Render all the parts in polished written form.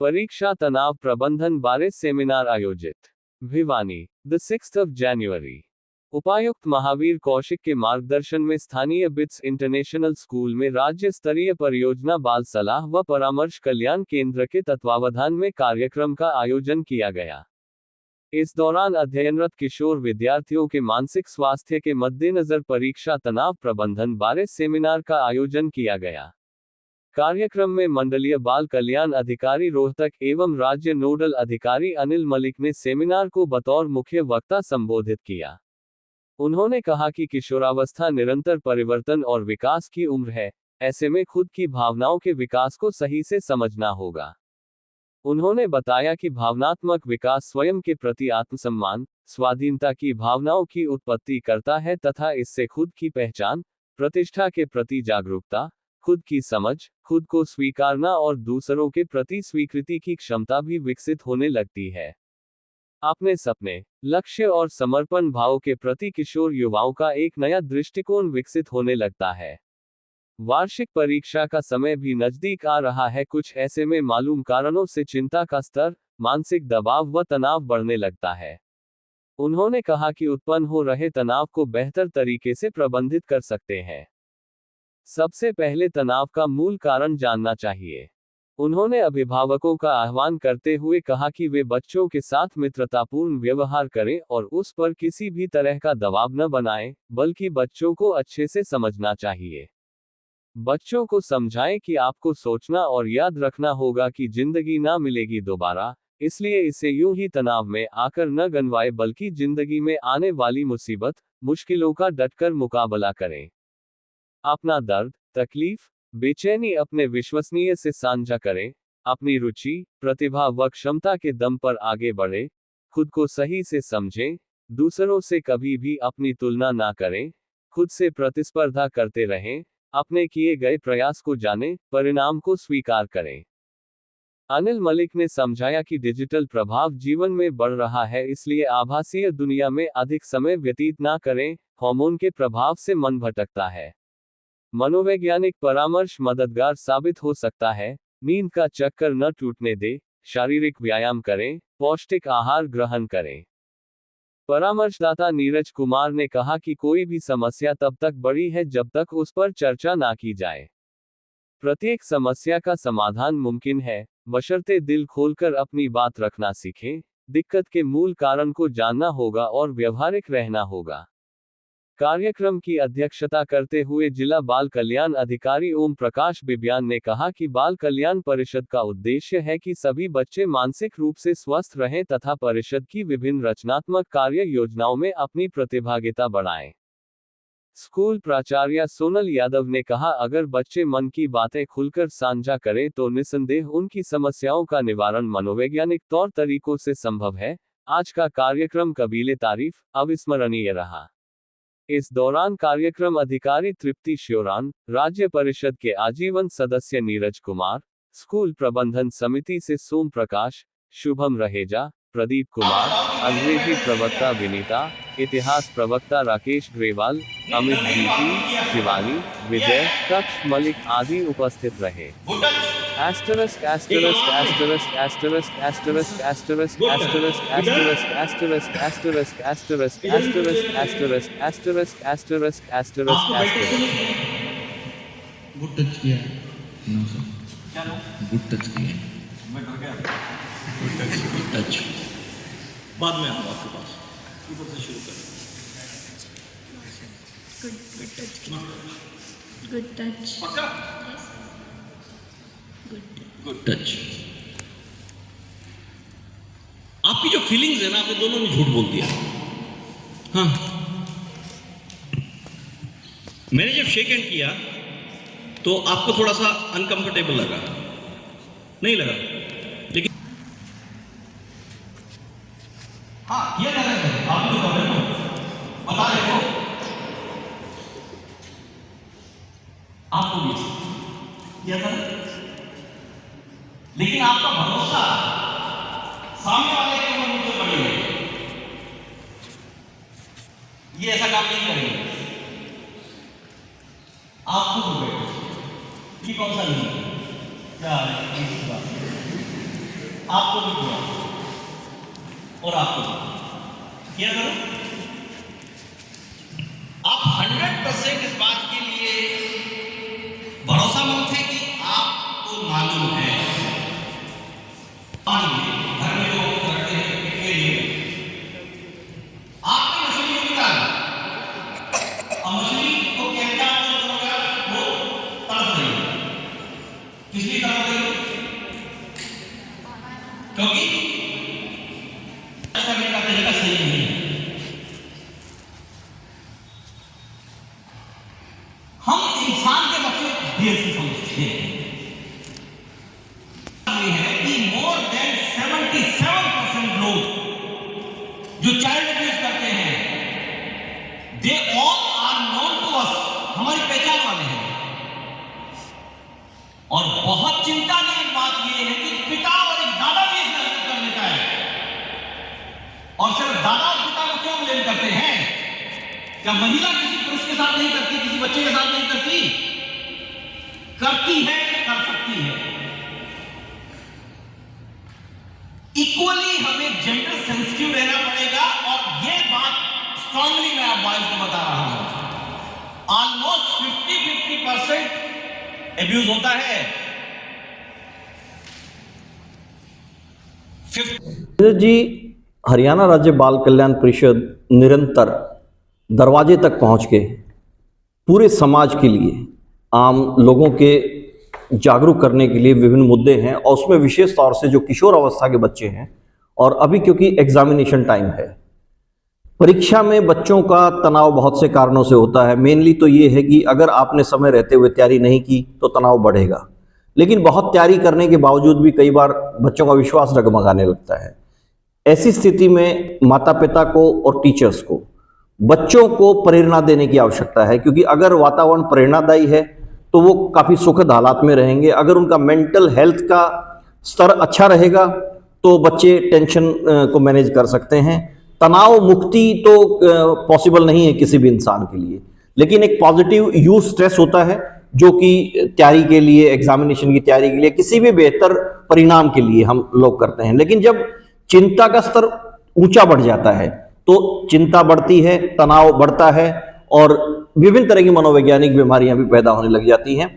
परीक्षा तनाव प्रबंधन बारे सेमिनार आयोजित। Bhiwani, the 6th of January। उपायुक्त महावीर कौशिक के मार्गदर्शन में स्थानीय बिट्स इंटरनेशनल स्कूल में राज्य स्तरीय परियोजना बाल सलाह व परामर्श कल्याण केंद्र के तत्वावधान में कार्यक्रम का आयोजन किया गया। इस दौरान अध्ययनरत किशोर विद्यार्थियों के मानसिक स्वास्थ्य के मद्देनजर परीक्षा तनाव प्रबंधन बारे सेमिनार का आयोजन किया गया। कार्यक्रम में मंडलीय बाल कल्याण अधिकारी रोहतक एवं राज्य नोडल अधिकारी अनिल मलिक ने सेमिनार को बतौर मुख्य वक्ता संबोधित किया। उन्होंने कहा कि किशोरावस्था निरंतर परिवर्तन और विकास की उम्र है, ऐसे में खुद की भावनाओं के विकास को सही से समझना होगा। उन्होंने बताया कि भावनात्मक विकास स्वयं के प्रति आत्मसम्मान, स्वाधीनता की भावनाओं की उत्पत्ति करता है तथा इससे खुद की पहचान, प्रतिष्ठा के प्रति जागरूकता, खुद की समझ, खुद को स्वीकारना और दूसरों के प्रति स्वीकृति की क्षमता भी विकसित होने लगती है। अपने सपने, लक्ष्य और समर्पण भाव के प्रति किशोर युवाओं का एक नया दृष्टिकोण विकसित होने लगता है। वार्षिक परीक्षा का समय भी नजदीक आ रहा है। कुछ ऐसे में मालूम कारणों से चिंता का स्तर, मानसिक दबाव व तनाव बढ़ने लगता है। उन्होंने कहा कि उत्पन्न हो रहे तनाव को बेहतर तरीके से प्रबंधित कर सकते हैं। सबसे पहले तनाव का मूल कारण जानना चाहिए। उन्होंने अभिभावकों का आह्वान करते हुए कहा कि वे बच्चों के साथ मित्रतापूर्ण व्यवहार करें और उस पर किसी भी तरह का दबाव न बनाएं, बल्कि बच्चों को अच्छे से समझना चाहिए। बच्चों को समझाएं कि आपको सोचना और याद रखना होगा कि जिंदगी ना मिलेगी दोबारा, इसलिए इसे यूं ही तनाव में आकर न गंवाए बल्कि जिंदगी में आने वाली मुसीबत, मुश्किलों का डटकर मुकाबला करें। अपना दर्द, तकलीफ, बेचैनी अपने विश्वसनीय से साझा करें। अपनी रुचि, प्रतिभा व क्षमता के दम पर आगे बढ़े। खुद को सही से समझें। दूसरों से कभी भी अपनी तुलना ना करें। खुद से प्रतिस्पर्धा करते रहें। अपने किए गए प्रयास को जानें, परिणाम को स्वीकार करें। अनिल मलिक ने समझाया कि डिजिटल प्रभाव जीवन में बढ़ रहा है, इसलिए आभासीय दुनिया में अधिक समय व्यतीत ना करें। हार्मोन के प्रभाव से मन भटकता है। मनोवैज्ञानिक परामर्श मददगार साबित हो सकता है। नींद का चक्कर न टूटने दे। शारीरिक व्यायाम करें। पौष्टिक आहार ग्रहण करें। परामर्शदाता नीरज कुमार ने कहा कि कोई भी समस्या तब तक बड़ी है जब तक उस पर चर्चा ना की जाए। प्रत्येक समस्या का समाधान मुमकिन है, बशर्ते दिल खोलकर अपनी बात रखना सीखें। दिक्कत के मूल कारण को जानना होगा और व्यवहारिक रहना होगा। कार्यक्रम की अध्यक्षता करते हुए जिला बाल कल्याण अधिकारी ओम प्रकाश बिब्यान ने कहा कि बाल कल्याण परिषद का उद्देश्य है कि सभी बच्चे मानसिक रूप से स्वस्थ रहें तथा परिषद की विभिन्न रचनात्मक कार्य योजनाओं में अपनी प्रतिभागिता बढ़ाएं। स्कूल प्राचार्य सोनल यादव ने कहा, अगर बच्चे मन की बातें खुलकर साझा करें तो निस्संदेह उनकी समस्याओं का निवारण मनोवैज्ञानिक तौर तरीकों से संभव है। आज का कार्यक्रम काबिले तारीफ, अविस्मरणीय रहा। इस दौरान कार्यक्रम अधिकारी तृप्ति श्योरान, राज्य परिषद के आजीवन सदस्य नीरज कुमार, स्कूल प्रबंधन समिति से सोम प्रकाश, शुभम रहेजा, प्रदीप कुमार, अंग्रेजी प्रवक्ता विनीता, इतिहास प्रवक्ता राकेश ग्रेवाल, अमित जीती, शिवानी, विजय, तक्ष मलिक आदि उपस्थित रहे। Asterisk asterisk asterisk asterisk asterisk asterisk asterisk asterisk asterisk asterisk asterisk asterisk asterisk asterisk asterisk asterisk asterisk। Good touch किया है। नो सर, क्या लो गुड टच किया है। मैं डर गया। गुड टच बाद में आऊँगा आपके पास। ऊपर से शुरू करें। गुड टच पक्का गुड टच। आपकी जो फीलिंग्स है ना, आपने दोनों ने झूठ बोल दिया। हाँ, मैंने जब शेक हैंड किया तो आपको थोड़ा सा अनकंफर्टेबल लगा, नहीं लगा? लेकिन हाँ, किया जा रहा है। आप तो कर रहे हो, बता रहे हो आपको भी किया था, लेकिन आपका भरोसा सामने वाले के ऊपर मुझे बढ़ेगा। ये ऐसा काम नहीं करेंगे। आपको भी बैठे, ये कौन सा नहीं क्या है? आपको भी दुआ और आपको भी किया करो। आप 100% इस बात के लिए भरोसामंद थे कि आपको मालूम है घर में लोग करते हैं के लिए आपने मछली को निकाला और मछली को क्या वो तड़प रही है। किस लिए तड़प रही है? क्योंकि करने का तरीका सही नहीं है। हम इंसान के बच्चे देर से समझते हैं कि मोर देन 77% लोग जो चाइल्ड अब्यूज करते हैं they all are known to us, हमारी पहचान वाले हैं। और बहुत चिंताजनक बात यह है कि पिता और एक दादा भी इसमें हरकत कर लेता है। और सिर्फ दादा और पिता को क्यों ब्लेम करते हैं? क्या महिला किसी पुरुष के साथ नहीं करती, किसी बच्चे के साथ नहीं करती? करती है, कर सकती है। इक्वली हमें जेंडर सेंसिटिव रहना पड़ेगा। और यह बात स्ट्रांगली मैं आप बॉयज को बता रहा हूं, ऑलमोस्ट 50% एब्यूज होता है। जी, हरियाणा राज्य बाल कल्याण परिषद निरंतर दरवाजे तक पहुंच के पूरे समाज के लिए, आम लोगों के जागरूक करने के लिए विभिन्न मुद्दे हैं, और उसमें विशेष तौर से जो किशोर अवस्था के बच्चे हैं, और अभी क्योंकि एग्जामिनेशन टाइम है, परीक्षा में बच्चों का तनाव बहुत से कारणों से होता है। मेनली तो ये है कि अगर आपने समय रहते हुए तैयारी नहीं की तो तनाव बढ़ेगा, लेकिन बहुत तैयारी करने के बावजूद भी कई बार बच्चों का विश्वास डगमगाने लगता है। ऐसी स्थिति में माता पिता को और टीचर्स को बच्चों को प्रेरणा देने की आवश्यकता है, क्योंकि अगर वातावरण प्रेरणादायी है तो वो काफ़ी सुखद हालात में रहेंगे। अगर उनका मेंटल हेल्थ का स्तर अच्छा रहेगा तो बच्चे टेंशन को मैनेज कर सकते हैं। तनाव मुक्ति तो पॉसिबल नहीं है किसी भी इंसान के लिए, लेकिन एक पॉजिटिव यूज स्ट्रेस होता है जो कि तैयारी के लिए, एग्जामिनेशन की तैयारी के लिए, किसी भी बेहतर परिणाम के लिए हम लोग करते हैं। लेकिन जब चिंता का स्तर ऊंचा बढ़ जाता है तो चिंता बढ़ती है, तनाव बढ़ता है, और विभिन्न तरह की मनोवैज्ञानिक बीमारियां भी पैदा होने लग जाती हैं।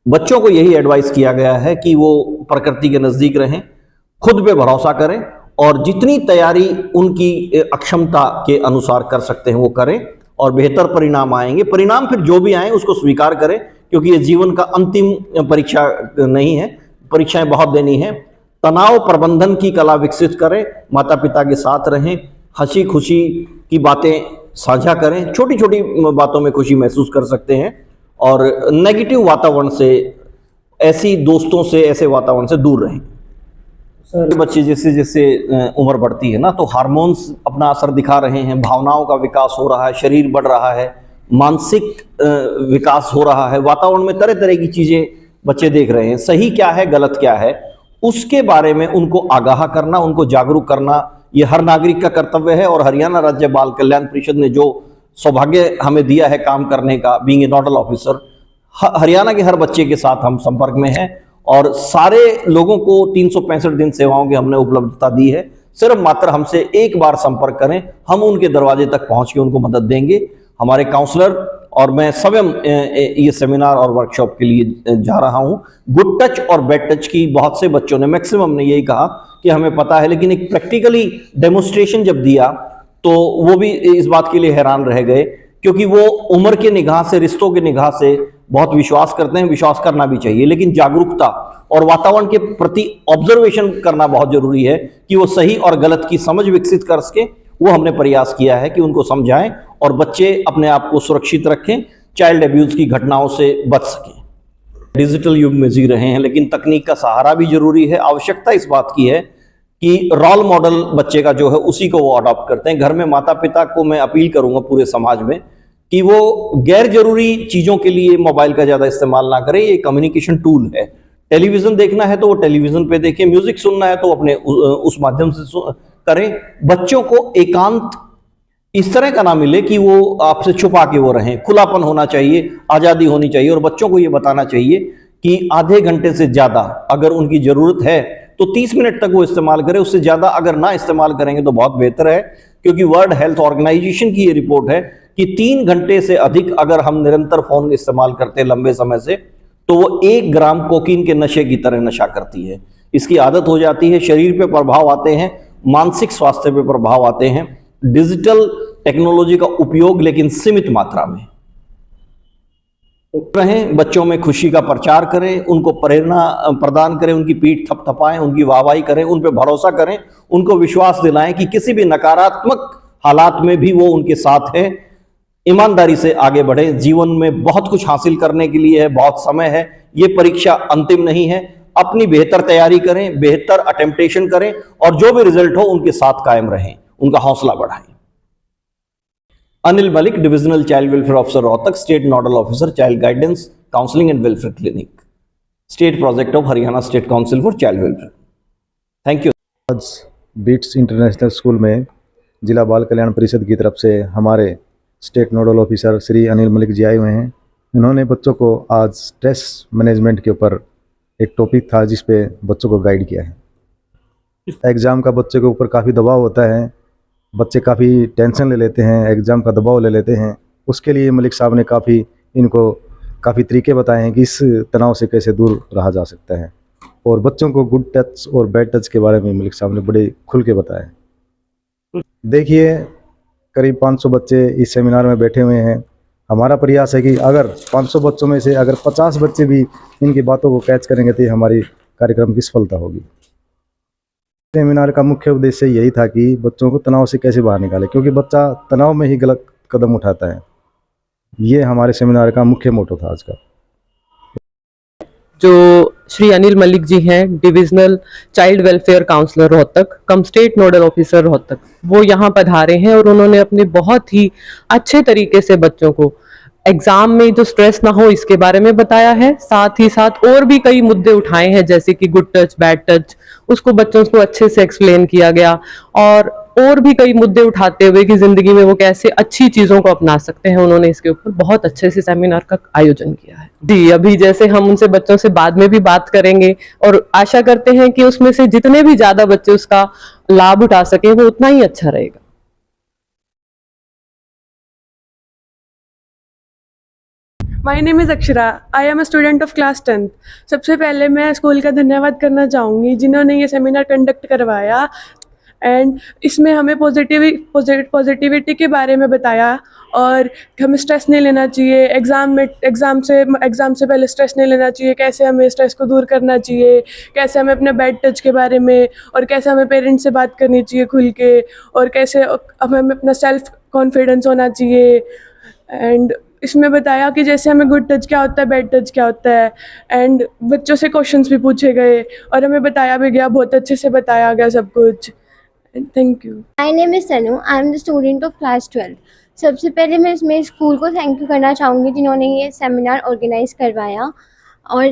बच्चों को यही एडवाइस किया गया है कि वो प्रकृति के नज़दीक रहें, खुद पे भरोसा करें, और जितनी तैयारी उनकी अक्षमता के अनुसार कर सकते हैं वो करें, और बेहतर परिणाम आएंगे। परिणाम फिर जो भी आए उसको स्वीकार करें, क्योंकि ये जीवन का अंतिम परीक्षा नहीं है, परीक्षाएं बहुत देनी है। तनाव प्रबंधन की कला विकसित करें, माता पिता के साथ रहें, हंसी खुशी की बातें साझा करें, छोटी छोटी बातों में खुशी महसूस कर सकते हैं, और नेगेटिव वातावरण से, ऐसी दोस्तों से, ऐसे वातावरण से दूर रहें। सर, बच्चे जैसे जैसे उम्र बढ़ती है ना, तो हार्मोन्स अपना असर दिखा रहे हैं, भावनाओं का विकास हो रहा है, शरीर बढ़ रहा है, मानसिक विकास हो रहा है, वातावरण में तरह तरह की चीज़ें बच्चे देख रहे हैं। सही क्या है, गलत क्या है, उसके बारे में उनको आगाह करना, उनको जागरूक करना, ये हर नागरिक का कर्तव्य है। और हरियाणा राज्य बाल कल्याण परिषद ने जो सौभाग्य हमें दिया है काम करने का, being a nodal officer, Haryana के हर बच्चे के साथ हम संपर्क में हैं, और सारे लोगों को 365 दिन सेवाओं की हमने उपलब्धता दी है। सिर्फ मात्र हमसे एक बार संपर्क करें, हम उनके दरवाजे तक पहुंच के उनको मदद देंगे। हमारे काउंसलर और मैं स्वयं ये सेमिनार और वर्कशॉप के लिए जा रहा हूं। गुड टच और बैड टच की बहुत से बच्चों ने, मैक्सिमम ने यही कहा कि हमें पता है, लेकिन एक प्रैक्टिकली डेमोन्स्ट्रेशन जब दिया तो वो भी इस बात के लिए हैरान रह गए, क्योंकि वो उम्र के निगाह से, रिश्तों के निगाह से बहुत विश्वास करते हैं। विश्वास करना भी चाहिए, लेकिन जागरूकता और वातावरण के प्रति ऑब्जर्वेशन करना बहुत जरूरी है कि वो सही और गलत की समझ विकसित कर सके। वो हमने प्रयास किया है कि उनको समझाएं और बच्चे अपने आप को सुरक्षित रखें, चाइल्ड अब्यूज की घटनाओं से बच सकें। डिजिटल युग में जी रहे हैं, लेकिन तकनीक का सहारा भी जरूरी है। आवश्यकता इस बात की है कि रोल मॉडल बच्चे का जो है उसी को वो अडॉप्ट करते हैं। घर में माता पिता को मैं अपील करूंगा पूरे समाज में कि वो गैर जरूरी चीजों के लिए मोबाइल का ज्यादा इस्तेमाल ना करें। ये कम्युनिकेशन टूल है। टेलीविजन देखना है तो वो टेलीविजन पे देखें, म्यूजिक सुनना है तो अपने उस माध्यम से करें। बच्चों को एकांत इस तरह का ना मिले कि वो आपसे छुपा के वो रहें। खुलापन होना चाहिए, आजादी होनी चाहिए, और बच्चों को ये बताना चाहिए कि आधे घंटे से ज्यादा अगर उनकी जरूरत है तो 30 मिनट तक वो इस्तेमाल करें, उससे ज़्यादा अगर ना इस्तेमाल करेंगे तो बहुत बेहतर है, क्योंकि वर्ल्ड हेल्थ ऑर्गेनाइजेशन की ये रिपोर्ट है कि 3 घंटे से अधिक अगर हम निरंतर फोन इस्तेमाल करते हैं लंबे समय से, तो वो 1 ग्राम कोकीन के नशे की तरह नशा करती है। इसकी आदत हो जाती है, शरीर पे प्रभाव आते हैं, मानसिक स्वास्थ्य पे प्रभाव आते हैं। डिजिटल टेक्नोलॉजी का उपयोग लेकिन सीमित मात्रा में रहें, बच्चों में खुशी का प्रचार करें, उनको प्रेरणा प्रदान करें, उनकी पीठ थपथपाएं, उनकी वाहवाही करें, उन पे भरोसा करें, उनको विश्वास दिलाएं कि किसी भी नकारात्मक हालात में भी वो उनके साथ है। ईमानदारी से आगे बढ़े, जीवन में बहुत कुछ हासिल करने के लिए है, बहुत समय है, ये परीक्षा अंतिम नहीं है। अपनी बेहतर तैयारी करें, बेहतर अटेम्प्टेशन करें और जो भी रिजल्ट हो उनके साथ कायम रहें, उनका हौसला बढ़ाएं। Anil Malik, divisional child welfare officer Rohtak, state nodal officer child guidance counselling and welfare clinic, state project of Haryana state council for child welfare. Thank you. आज बीट्स इंटरनेशनल स्कूल में जिला बाल कल्याण परिषद की तरफ से हमारे state nodal officer Shri Anil Malik ji आए हुए हैं। इन्होंने बच्चों को आज स्ट्रेस मैनेजमेंट के ऊपर एक टॉपिक था जिस पे बच्चों को गाइड किया है। एग्ज़ाम का बच्चे के ऊपर काफ़ी दबाव होता है, बच्चे काफ़ी टेंशन ले लेते हैं, एग्ज़ाम का दबाव ले लेते हैं। उसके लिए मलिक साहब ने इनको काफ़ी तरीके बताए हैं कि इस तनाव से कैसे दूर रहा जा सकता है, और बच्चों को गुड टच और बैड टच के बारे में मलिक साहब ने बड़े खुल के बताया। देखिए, करीब 500 बच्चे इस सेमिनार में बैठे हुए हैं। हमारा प्रयास है कि अगर 500 बच्चों में से अगर 50 बच्चे भी इनकी बातों को कैच करेंगे तो हमारी कार्यक्रम की सफलता होगी। सेमिनार का मुख्य उद्देश्य यही था कि बच्चों को तनाव से कैसे बाहर निकालें, क्योंकि बच्चा तनाव में ही गलत कदम उठाता है। ये हमारे सेमिनार का मुख्य मोटो था आज का। जो श्री अनिल मलिक जी हैं, divisional child welfare counsellor Rohtak cum state nodal officer Rohtak, वो यहाँ पधारे हैं और उन्होंने अपने बहुत ही अच्छे तरीके से बच्चों को एग्जाम में जो स्ट्रेस ना हो इसके बारे में बताया है। साथ ही साथ और भी कई मुद्दे उठाए हैं, जैसे कि गुड टच बैड टच, उसको बच्चों को अच्छे से एक्सप्लेन किया गया, और भी कई मुद्दे उठाते हुए कि जिंदगी में वो कैसे अच्छी चीजों को अपना सकते हैं। उन्होंने इसके ऊपर बहुत अच्छे से सेमिनार का आयोजन किया है। जी, अभी जैसे हम उनसे बच्चों से बाद में भी बात करेंगे और आशा करते हैं कि उसमें से जितने भी ज्यादा बच्चे उसका लाभ उठा सके वो उतना ही अच्छा रहेगा। My name is Akshara, I am a student of class 10th। सबसे पहले मैं स्कूल का धन्यवाद करना चाहूँगी जिन्होंने ये सेमिनार कंडक्ट करवाया, एंड इसमें हमें पॉजिटिविटी के बारे में बताया, और हमें स्ट्रेस नहीं लेना चाहिए, एग्ज़ाम से पहले स्ट्रेस नहीं लेना चाहिए, कैसे हमें स्ट्रेस को दूर करना चाहिए, कैसे हमें अपने बैड टच के बारे में, और कैसे हमें पेरेंट्स से बात करनी चाहिए खुल के, और कैसे हमें अपना सेल्फ कॉन्फिडेंस होना चाहिए। एंड इसमें बताया कि जैसे हमें गुड टच क्या होता है, बैड टच क्या होता है, एंड बच्चों से क्वेश्चंस भी पूछे गए और हमें बताया भी गया, बहुत अच्छे से बताया गया सब कुछ। Thank you. My name is Sanu, I am the student of class 12। सबसे पहले मैं इसमें स्कूल को थैंक यू करना चाहूँगी जिन्होंने ये सेमिनार ऑर्गेनाइज़ करवाया। और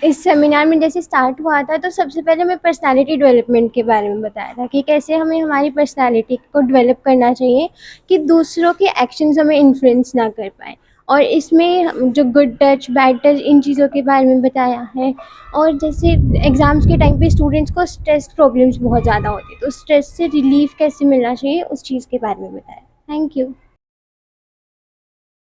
इस सेमिनार में जैसे स्टार्ट हुआ था तो सबसे पहले मैं पर्सनालिटी डेवलपमेंट के बारे में बताया था कि कैसे हमें हमारी पर्सनालिटी को डेवलप करना चाहिए कि दूसरों के एक्शंस हमें इन्फ्लुएंस ना कर पाए। और इसमें जो good touch bad touch in चीज़ों के बारे में बताया है। और जैसे एग्ज़ाम्स के टाइम पे स्टूडेंट्स को स्ट्रेस प्रॉब्लम्स बहुत ज़्यादा होती है, तो स्ट्रेस से रिलीफ कैसे मिलना चाहिए उस चीज़ के बारे में बताया। Thank you.